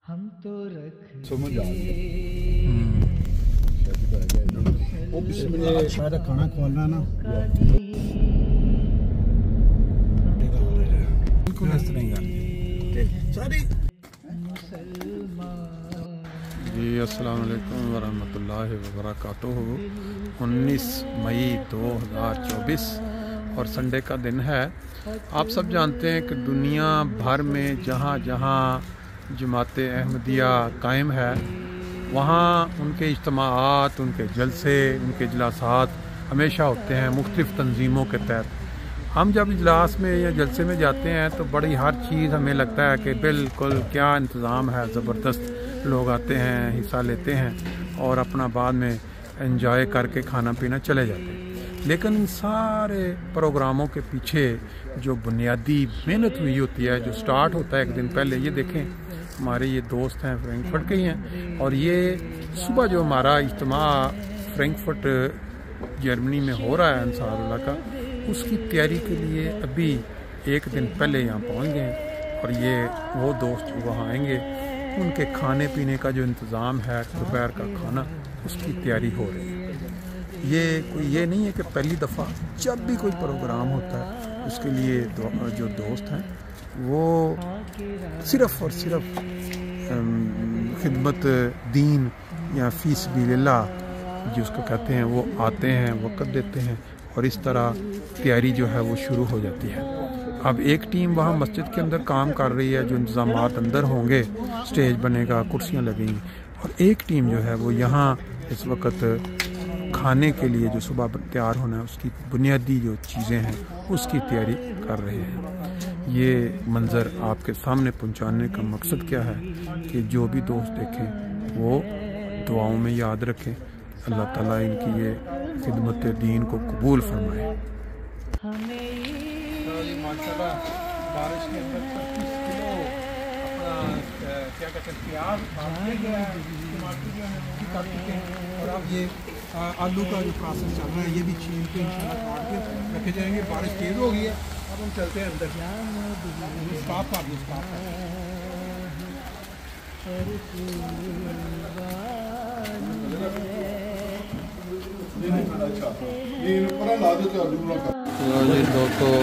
समझ आ वो बिस्मिल्लाह शायद खाना खोलना ना बिल्कुल इस तरह सारी जी। अस्सलाम वालेकुम वरहमतुल्लाहि वबरकातुहू। 19 मई 2024 और संडे का दिन है। आप सब जानते हैं कि दुनिया भर में जहाँ जहाँ जमात अहमदिया कायम है वहाँ उनके इज्तिमाआत, उनके जलसे, उनके इजलासात हमेशा होते हैं मुख्तलिफ़ तंजीमों के तहत। हम जब इजलास में या जलसे में जाते हैं तो बड़ी हर चीज़ हमें लगता है कि बिल्कुल क्या इंतज़ाम है, ज़बरदस्त लोग आते हैं, हिस्सा लेते हैं और अपना बाद में एंजॉय करके खाना पीना चले जाते हैं। लेकिन इन सारे प्रोग्रामों के पीछे जो बुनियादी मेहनत हुई होती है, जो स्टार्ट होता है एक दिन पहले, ये देखें हमारे ये दोस्त हैं फ्रैंकफर्ट के ही हैं और ये सुबह जो हमारा इज्तिमा फ्रैंकफर्ट जर्मनी में हो रहा है अंसारुल्लाह का, उसकी तैयारी के लिए अभी एक दिन पहले यहाँ पहुँच गए हैं और ये वो दोस्त वहाँ आएंगे, उनके खाने पीने का जो इंतज़ाम है, दोपहर का खाना, उसकी तैयारी हो रही है। ये नहीं है कि पहली दफ़ा, जब भी कोई प्रोग्राम होता है उसके लिए जो दोस्त हैं वो सिर्फ़ और सिर्फ खिदमत दीन या फ़ी सबीलिल्लाह जिसको कहते हैं वो आते हैं, वक़्त देते हैं और इस तरह तैयारी जो है वो शुरू हो जाती है। अब एक टीम वहाँ मस्जिद के अंदर काम कर रही है, जो इंतज़ामात अंदर होंगे, स्टेज बनेगा, कुर्सियाँ लगेंगी, और एक टीम जो है वो यहाँ इस वक्त खाने के लिए जो सुबह तैयार होना है उसकी बुनियादी जो चीज़ें हैं उसकी तैयारी कर रहे हैं। ये मंज़र आपके सामने पहुँचाने का मकसद क्या है कि जो भी दोस्त देखें वो दुआओं में याद रखें, अल्लाह ताला इनकी ये खिदमत दीन को कबूल फरमाए। माशाल्लाह बारिश के अंदर 25 किलो अपना क्या कहते हैं प्याज टमाटर जो है वो काट चुके हैं और अब ये आलू का जो प्रोसेस चल रहा है ये भी छील के इंशाल्लाह काट के रखे जाएंगे। बारिश तेज़ हो गई है, अब हम चलते हैं अंदर। स्टाफ आ गया, स्टाफ ये दोस्तों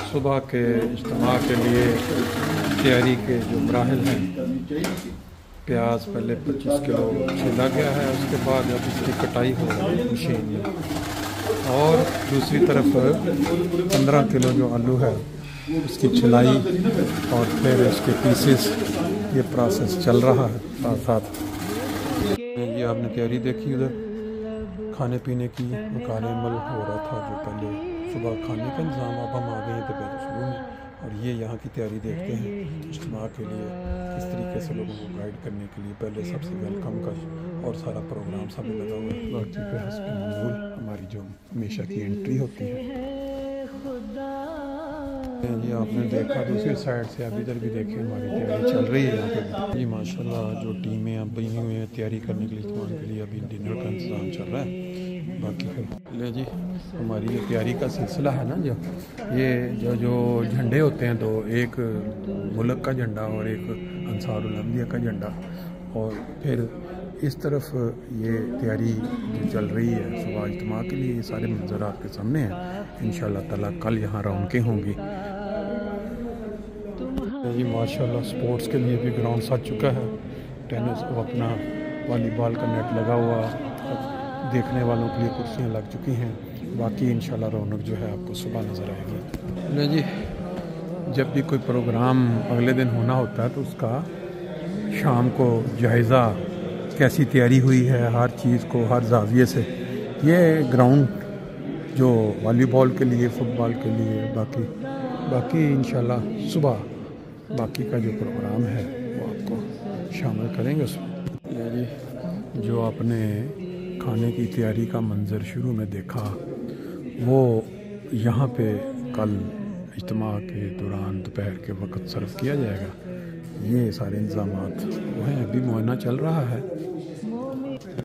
सुबह के इज्तिमा के लिए तैयारी के जो मराहिल हैं, प्याज पहले 25 किलो छिला गया है, उसके बाद अब इसकी कटाई हो रही है मशीन में, और दूसरी तरफ 15 किलो जो आलू है उसकी छिलाई और फिर इसके पीसेस, ये प्रोसेस चल रहा है साथ साथ। ये आपने तैयारी देखी उधर खाने पीने की, मकान अमल हो रहा था जो पहले सुबह खाने का इंतज़ाम, अब हम आ गए हैं दोपहर शुरू में, और ये यहाँ की तैयारी देखते हैं इज्तिमा के लिए किस तरीके से लोगों को गाइड करने के लिए पहले सबसे वेलकम का और सारा प्रोग्राम सब लगा हुआ है। बाकी पे हस्ब मामूल हमारी जो हमेशा की एंट्री होती है, ये आपने देखा दूसरी साइड से, अब इधर भी देखें हमारी तैयारी चल रही है यहाँ पे। जी माशाल्लाह जो टीमें अब बनी हुई हैं तैयारी करने के लिए, इज्तिमा के लिए अभी डिनर का इंतज़ाम चल रहा है। बाकी फिर ले जी हमारी जो तैयारी का सिलसिला है ना, जो जो झंडे होते हैं, तो एक मुल्क का झंडा और एक अंसारुल अहमदिया का झंडा, और फिर इस तरफ ये तैयारी जो चल रही है सुबह इज्तिमा के लिए, ये सारे मंजर आपके सामने हैं। इंशाअल्लाह ताला कल यहाँ रौनकें होंगी। जी माशाल्लाह स्पोर्ट्स के लिए भी ग्राउंड सज चुका है, टेनिस को अपना वॉलीबॉल का नेट लगा हुआ, देखने वालों के लिए कुर्सियाँ लग चुकी हैं। बाकी इंशाल्लाह रौनक जो है आपको सुबह नज़र आएगी। नहीं जी, जब भी कोई प्रोग्राम अगले दिन होना होता है तो उसका शाम को जायज़ा कैसी तैयारी हुई है हर चीज़ को, हर जाविये से। ये ग्राउंड जो वॉलीबॉल के लिए, फुटबॉल के लिए, बाकी इंशाल्लाह सुबह बाकी का जो प्रोग्राम है वो आपको शामिल करेंगे उसमें। ये जी जो आपने खाने की तैयारी का मंजर शुरू में देखा, वो यहाँ पे कल इज्तिमा के दौरान दोपहर के वक्त सर्व किया जाएगा। ये सारे इंतज़ामात वो हैं, अभी मुआयना चल रहा है।